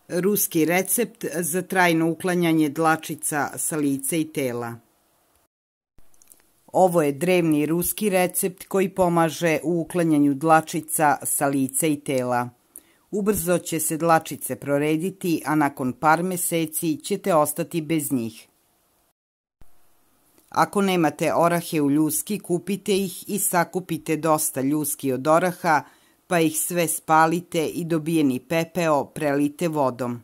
Ruski recept za trajno uklanjanje dlačica sa lica i tela. Ovo je drevni ruski recept koji pomaže u uklanjanju dlačica sa lica i tela. Ubrzo će se dlačice prorediti, a nakon par meseci ćete ostati bez njih. Ako nemate orahe u ljuski, kupite ih i sakupite dosta ljuski od oraha, pa ih sve spalite i dobijeni pepeo prelite vodom.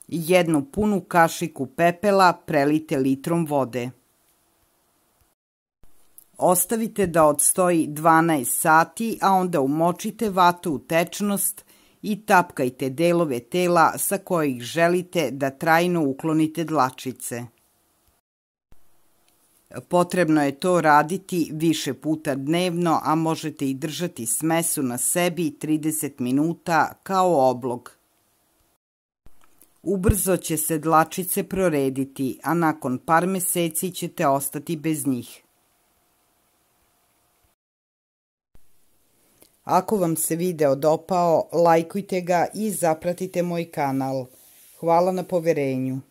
Jednu punu kašiku pepela prelite litrom vode. Ostavite da odstoji 12 sati, a onda umočite vatu u tečnost i tapkajte delove tela sa kojih želite da trajno uklonite dlačice. Potrebno je to raditi više puta dnevno, a možete i držati smesu na sebi 30 minuta kao oblog. Ubrzo će se dlačice prorediti, a nakon par meseci ćete ostati bez njih. Ako vam se video dopao, lajkujte ga i zapratite moj kanal. Hvala na poverenju.